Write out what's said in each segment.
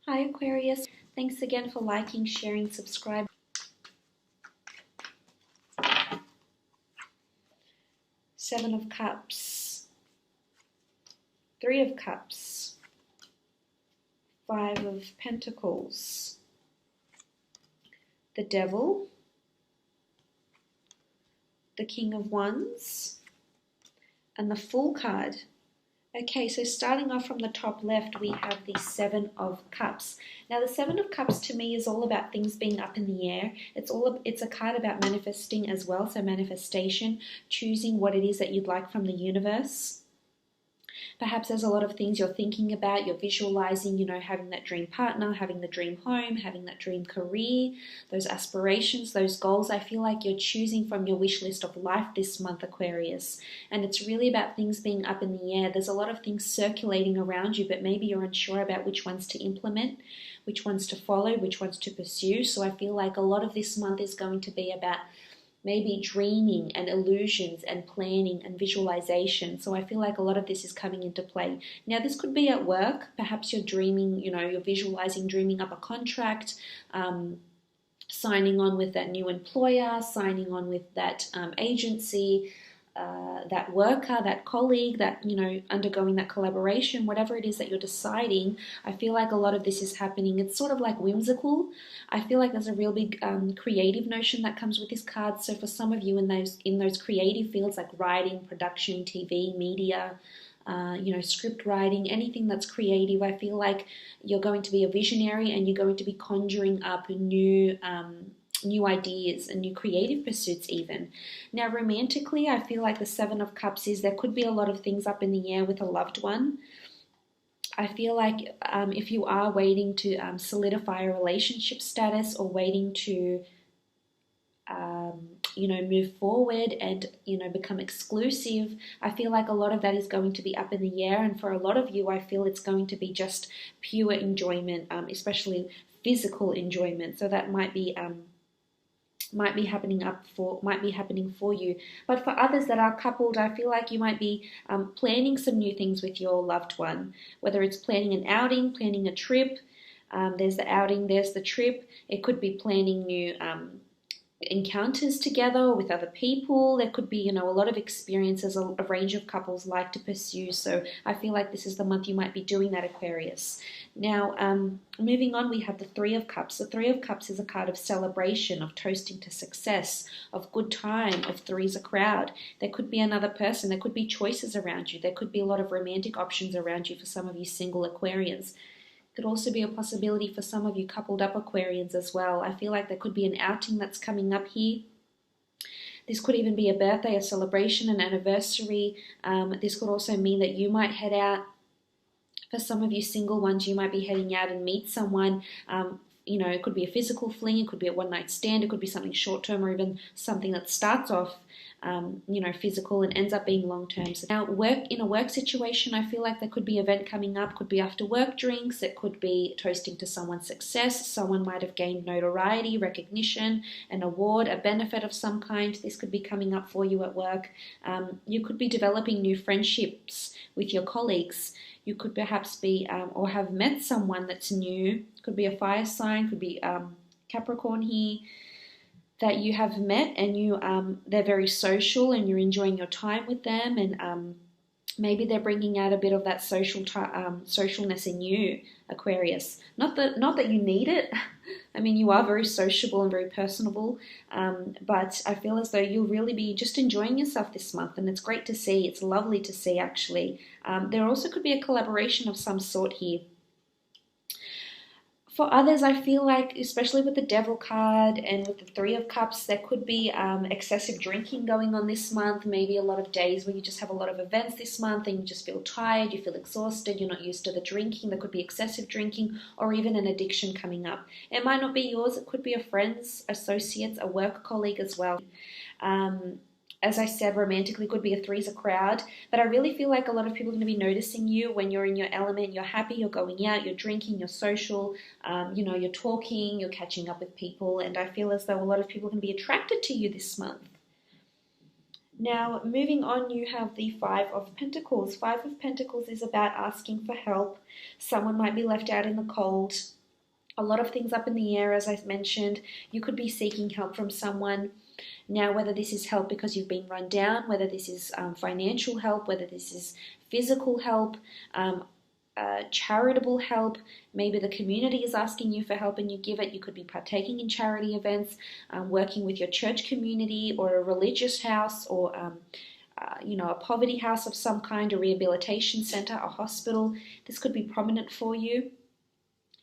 Hi Aquarius, thanks again for liking, sharing, subscribing. Seven of Cups, Three of Cups, Five of Pentacles, the Devil, the King of Wands, and the Fool card. Okay, so starting off from the top left, we have the Seven of Cups. Now, the Seven of Cups to me is all about things being up in the air. It's a card about manifesting as well, so manifestation, choosing what it is that you'd like from the universe. Perhaps there's a lot of things you're thinking about, you're visualizing, having that dream partner, having the dream home, having that dream career, those aspirations, those goals. I feel like you're choosing from your wish list of life this month, Aquarius. And it's really about things being up in the air. There's a lot of things circulating around you, but maybe you're unsure about which ones to implement, which ones to follow, which ones to pursue. So I feel like a lot of this month is going to be about maybe dreaming and illusions and planning and visualization. So I feel like a lot of this is coming into play. Now, this could be at work. Perhaps you're dreaming, you're visualizing dreaming up a contract, signing on with that new employer, signing on with that agency, that worker, that colleague, that, undergoing that collaboration, whatever it is that you're deciding. I feel like a lot of this is happening. It's sort of like whimsical. I feel like there's a real big creative notion that comes with this card. So for some of you in those creative fields like writing, production, TV, media, script writing, anything that's creative, I feel like you're going to be a visionary and you're going to be conjuring up new ideas and new creative pursuits even. Now, romantically, I feel like the Seven of Cups is there could be a lot of things up in the air with a loved one. I feel like if you are waiting to solidify a relationship status or waiting to move forward and, become exclusive, I feel like a lot of that is going to be up in the air. And for a lot of you, I feel it's going to be just pure enjoyment, especially physical enjoyment. So that might be happening for you. But for others that are coupled, I feel like you might be planning some new things with your loved one, whether it's planning an outing, planning a trip. There's the outing, there's the trip. It could be planning new encounters together with other people. There could be, a lot of experiences a range of couples like to pursue. So I feel like this is the month you might be doing that, Aquarius. Now, moving on, we have the Three of Cups. The Three of Cups is a card of celebration, of toasting to success, of good time, of three's a crowd. There could be another person. There could be choices around you. There could be a lot of romantic options around you for some of you single Aquarians. Could also be a possibility for some of you coupled up Aquarians as well. I feel like there could be an outing that's coming up here. This could even be a birthday, a celebration, an anniversary. This could also mean that you might head out. For some of you single ones, you might be heading out and meet someone. It could be a physical fling, it could be a one-night stand, it could be something short-term or even something that starts off physical and ends up being long-term. So now, in a work situation, I feel like there could be an event coming up, could be after work drinks, it could be toasting to someone's success. Someone might have gained notoriety, recognition, an award, a benefit of some kind. This could be coming up for you at work. You could be developing new friendships with your colleagues. You could perhaps be or have met someone that's new. Could be a fire sign, could be Capricorn here, that you have met and they're very social and you're enjoying your time with them, and maybe they're bringing out a bit of that socialness in you, Aquarius. Not that you need it. I mean, you are very sociable and very personable, but I feel as though you'll really be just enjoying yourself this month, and it's great to see. It's lovely to see, actually. There also could be a collaboration of some sort here. For others, I feel like, especially with the Devil card and with the Three of Cups, there could be excessive drinking going on this month. Maybe a lot of days where you just have a lot of events this month and you just feel tired, you feel exhausted, you're not used to the drinking. There could be excessive drinking or even an addiction coming up. It might not be yours. It could be a friend's, associate's, a work colleague as well. As I said, romantically could be a three's a crowd, but I really feel like a lot of people are going to be noticing you when you're in your element. You're happy, you're going out, you're drinking, you're social, you're talking, you're catching up with people, and I feel as though a lot of people are going to be attracted to you this month. Now, moving on, you have the Five of Pentacles. Five of Pentacles is about asking for help. Someone might be left out in the cold. A lot of things up in the air, as I mentioned. You could be seeking help from someone. Now, whether this is help because you've been run down, whether this is financial help, whether this is physical help, charitable help, maybe the community is asking you for help and you give it. You could be partaking in charity events, working with your church community or a religious house, or a poverty house of some kind, a rehabilitation center, a hospital. This could be prominent for you.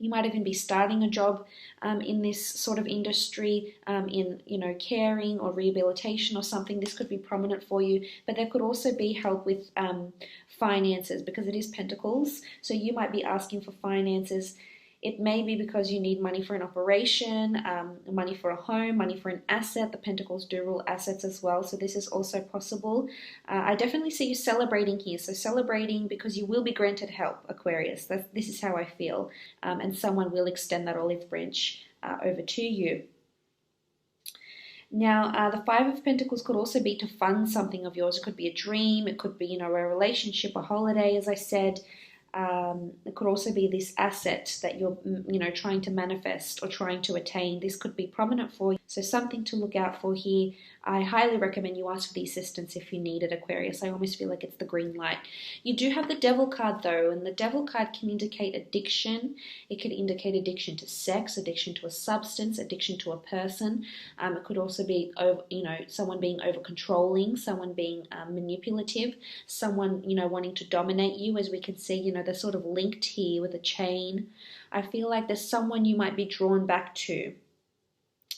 You might even be starting a job in this sort of industry, in caring or rehabilitation or something. This could be prominent for you, but there could also be help with finances, because it is Pentacles. So you might be asking for finances. It may be because you need money for an operation, money for a home, money for an asset. The Pentacles do rule assets as well, so this is also possible. I definitely see you celebrating here. So celebrating because you will be granted help, Aquarius. This is how I feel. And someone will extend that olive branch over to you. Now, the Five of Pentacles could also be to fund something of yours. It could be a dream. It could be, a relationship, a holiday, as I said. It could also be this asset that you're, trying to manifest or trying to attain. This could be prominent for you. So something to look out for here. I highly recommend you ask for the assistance if you need it, Aquarius. I almost feel like it's the green light. You do have the Devil card though, and the Devil card can indicate addiction. It could indicate addiction to sex, addiction to a substance, addiction to a person. It could also be, someone being over controlling, someone being manipulative, someone, wanting to dominate you, as we can see, they're sort of linked here with a chain. I feel like there's someone you might be drawn back to.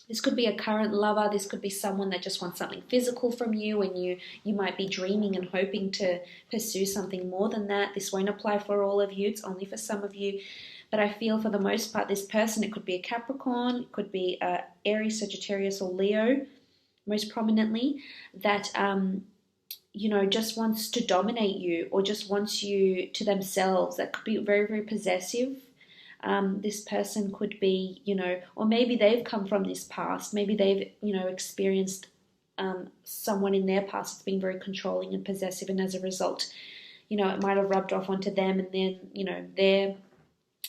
This could be a current lover. This could be someone that just wants something physical from you, and you might be dreaming and hoping to pursue something more than that. This won't apply for all of you. It's only for some of you. But I feel for the most part, this person, it could be a Capricorn, it could be Aries, Sagittarius, or Leo, most prominently, that just wants to dominate you or just wants you to themselves. That could be very, very possessive. This person could be, or maybe they've come from this past. Maybe they've, experienced someone in their past that's been very controlling and possessive, and as a result, it might have rubbed off onto them, and then, they're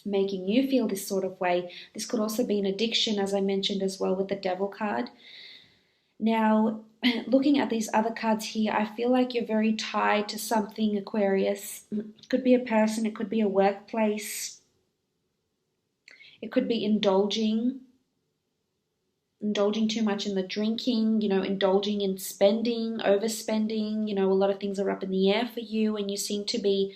making you feel this sort of way. This could also be an addiction, as I mentioned as well with the Devil card. Now, looking at these other cards here, I feel like you're very tied to something, Aquarius. It could be a person, it could be a workplace. It could be indulging too much in the drinking, indulging in spending, overspending. A lot of things are up in the air for you, and you seem to be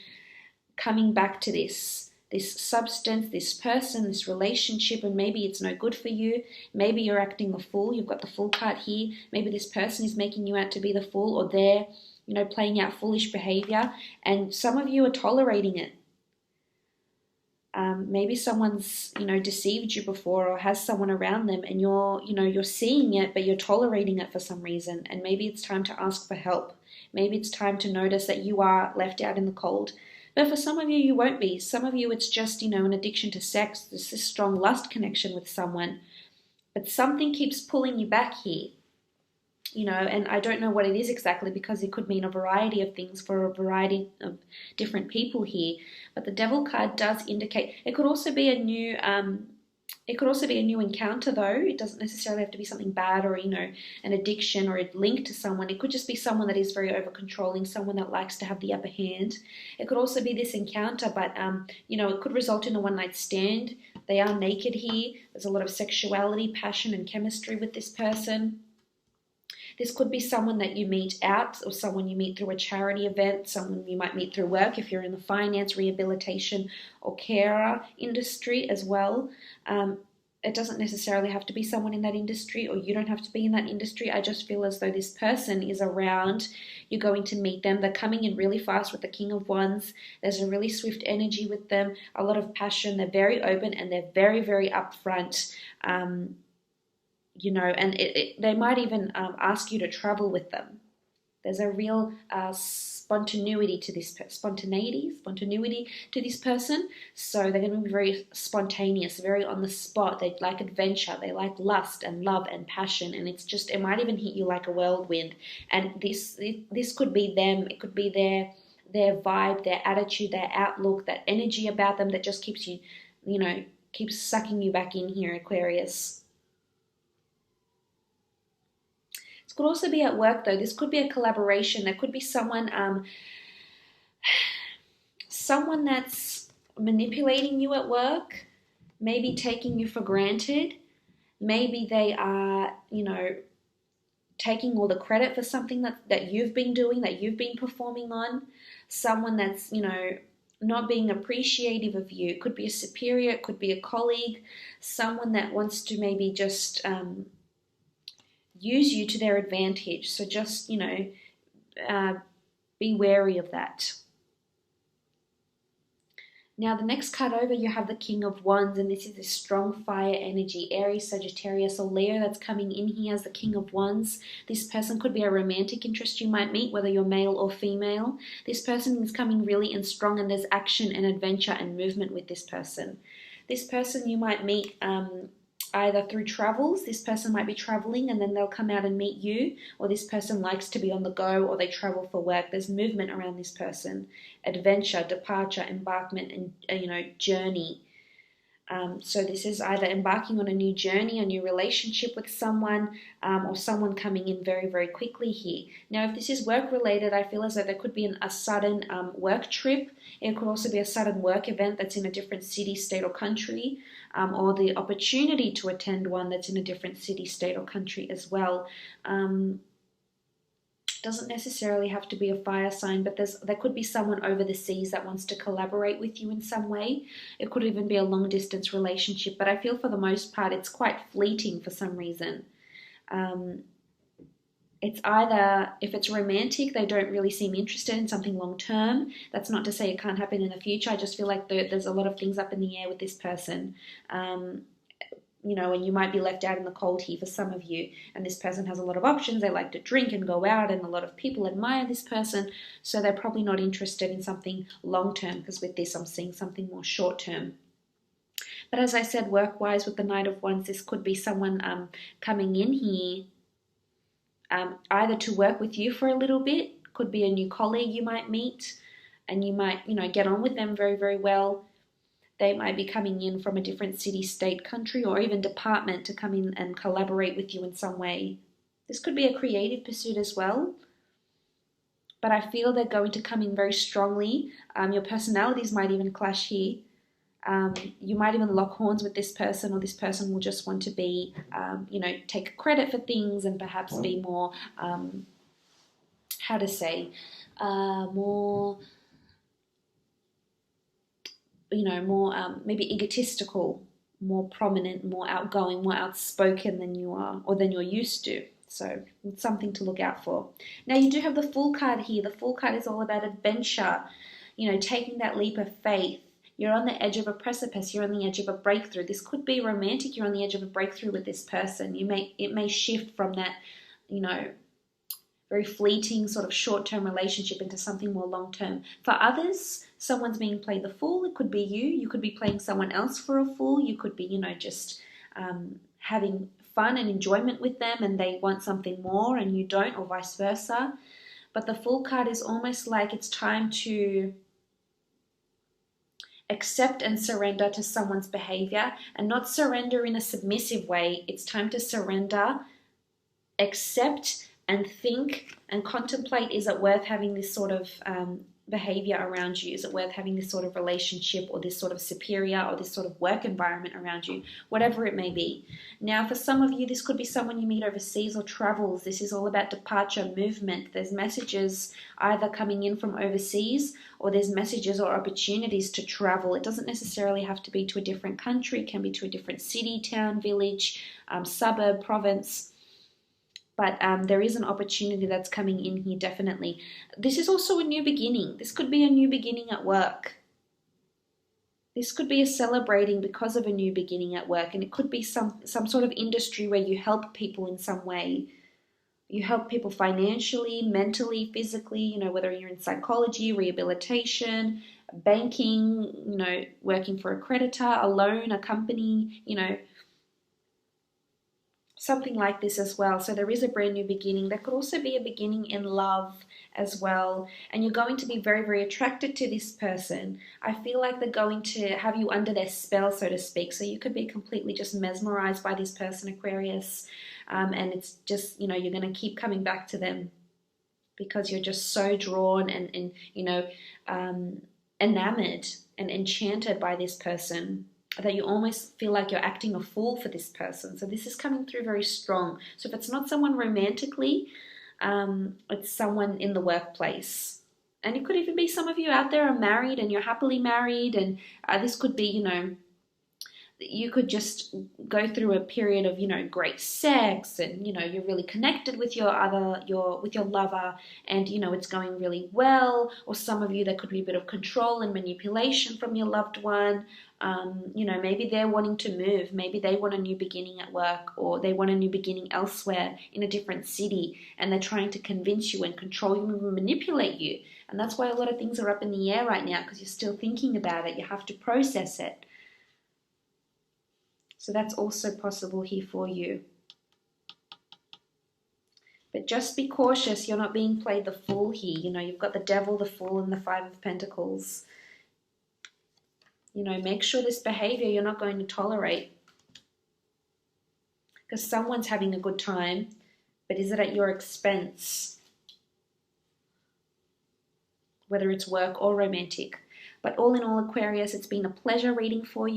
coming back to this substance, this person, this relationship, and maybe it's no good for you. Maybe you're acting the fool. You've got the Fool card here. Maybe this person is making you out to be the fool, or they're, playing out foolish behavior, and some of you are tolerating it. Maybe someone's, deceived you before, or has someone around them, and you're seeing it, but you're tolerating it for some reason. And maybe it's time to ask for help. Maybe it's time to notice that you are left out in the cold. But for some of you, you won't be. Some of you, it's just, an addiction to sex. There's this strong lust connection with someone. But something keeps pulling you back here. And I don't know what it is exactly, because it could mean a variety of things for a variety of different people here. But the Devil card does indicate it could also be a new encounter, though. It doesn't necessarily have to be something bad or an addiction or a link to someone. It could just be someone that is very over controlling, someone that likes to have the upper hand. It could also be this encounter, but it could result in a one-night stand. They are naked here. There's a lot of sexuality, passion, and chemistry with this person. This could be someone that you meet out, or someone you meet through a charity event, someone you might meet through work if you're in the finance, rehabilitation, or carer industry as well. It doesn't necessarily have to be someone in that industry, or you don't have to be in that industry. I just feel as though this person is around. You're going to meet them. They're coming in really fast with the King of Wands. There's a really swift energy with them, a lot of passion. They're very open, and they're very, very upfront. And they might even ask you to travel with them. There's a real spontaneity to this person. So they're going to be very spontaneous, very on the spot. They like adventure, they like lust and love and passion, and it might even hit you like a whirlwind. And this could be them. It could be their vibe, their attitude, their outlook, that energy about them that just keeps you, keeps sucking you back in here, Aquarius. This could also be at work, though. This could be a collaboration. There could be someone that's manipulating you at work, maybe taking you for granted. Maybe they are, taking all the credit for something that you've been doing, that you've been performing on. Someone that's, not being appreciative of you. It could be a superior, it could be a colleague, someone that wants to maybe just use you to their advantage. So just, be wary of that. Now, the next card over, you have the King of Wands, and this is a strong fire energy, Aries, Sagittarius, or Leo that's coming in here as the King of Wands. This person could be a romantic interest you might meet, whether you're male or female. This person is coming really in strong, and there's action and adventure and movement with this person. This person you might meet either through travels. This person might be traveling and then they'll come out and meet you, or this person likes to be on the go, or they travel for work. There's movement around this person, adventure, departure, embarkment, and journey. So this is either embarking on a new journey, a new relationship with someone, or someone coming in very, very quickly here. Now, if this is work related, I feel as though there could be a sudden work trip. It could also be a sudden work event that's in a different city, state, or country, or the opportunity to attend one that's in a different city, state, or country as well. Doesn't necessarily have to be a fire sign, but there could be someone over the seas that wants to collaborate with you in some way. It could even be a long distance relationship, but I feel for the most part it's quite fleeting for some reason. It's either, if it's romantic, they don't really seem interested in something long term. That's not to say it can't happen in the future. I just feel like there's a lot of things up in the air with this person. And you might be left out in the cold here for some of you. And this person has a lot of options. They like to drink and go out, and a lot of people admire this person. So they're probably not interested in something long-term, because with this I'm seeing something more short-term. But as I said, work-wise with the Knight of Wands, this could be someone coming in here either to work with you for a little bit. Could be a new colleague you might meet, and you might, get on with them very, very well. They might be coming in from a different city, state, country, or even department to come in and collaborate with you in some way. This could be a creative pursuit as well. But I feel they're going to come in very strongly. Your personalities might even clash here. You might even lock horns with this person, or this person will just want to be, take credit for things and perhaps be more, more maybe egotistical, more prominent, more outgoing, more outspoken than you are, or than you're used to. So it's something to look out for. Now, you do have the Fool card here. The Fool card is all about adventure, taking that leap of faith. You're on the edge of a precipice. You're on the edge of a breakthrough. This could be romantic. You're on the edge of a breakthrough with this person. It may shift from that, very fleeting sort of short-term relationship into something more long-term. For others, someone's being played the fool. It could be you. You could be playing someone else for a fool. You could be, just having fun and enjoyment with them, and they want something more and you don't, or vice versa. But the Fool card is almost like it's time to accept and surrender to someone's behavior, and not surrender in a submissive way. It's time to surrender, accept, and think and contemplate, is it worth having this sort of behavior around you? Is it worth having this sort of relationship, or this sort of superior, or this sort of work environment around you? Whatever it may be. Now, for some of you, this could be someone you meet overseas or travels. This is all about departure, movement. There's messages either coming in from overseas, or there's messages or opportunities to travel. It doesn't necessarily have to be to a different country. It can be to a different city, town, village, suburb, province. But there is an opportunity that's coming in here, definitely. This is also a new beginning. This could be a new beginning at work. This could be a celebrating because of a new beginning at work. And it could be some sort of industry where you help people in some way. You help people financially, mentally, physically, you know, whether you're in psychology, rehabilitation, banking, you know, working for a creditor, a loan, a company, you know, something like this as well. So there is a brand new beginning. There could also be a beginning in love as well. And you're going to be very, very attracted to this person. I feel like they're going to have you under their spell, so to speak. So you could be completely just mesmerized by this person, Aquarius. And it's just, you know, you're going to keep coming back to them because you're just so drawn and you know, enamored and enchanted by this person, that you almost feel like you're acting a fool for this person. So this is coming through very strong. So if it's not someone romantically, it's someone in the workplace. And it could even be some of you out there are married and you're happily married, and this could be, you know, you could just go through a period of, you know, great sex, and, you know, you're really connected with your lover, and, you know, it's going really well. Or some of you, there could be a bit of control and manipulation from your loved one. You know, maybe they're wanting to move. Maybe they want a new beginning at work, or they want a new beginning elsewhere in a different city, and they're trying to convince you and control you and manipulate you. And that's why a lot of things are up in the air right now, because you're still thinking about it. You have to process it. So that's also possible here for you. But just be cautious, you're not being played the fool here. You know, you've got the devil, the fool, and the Five of Pentacles. You know, make sure this behavior you're not going to tolerate. Because someone's having a good time, but is it at your expense? Whether it's work or romantic. But all in all, Aquarius, it's been a pleasure reading for you.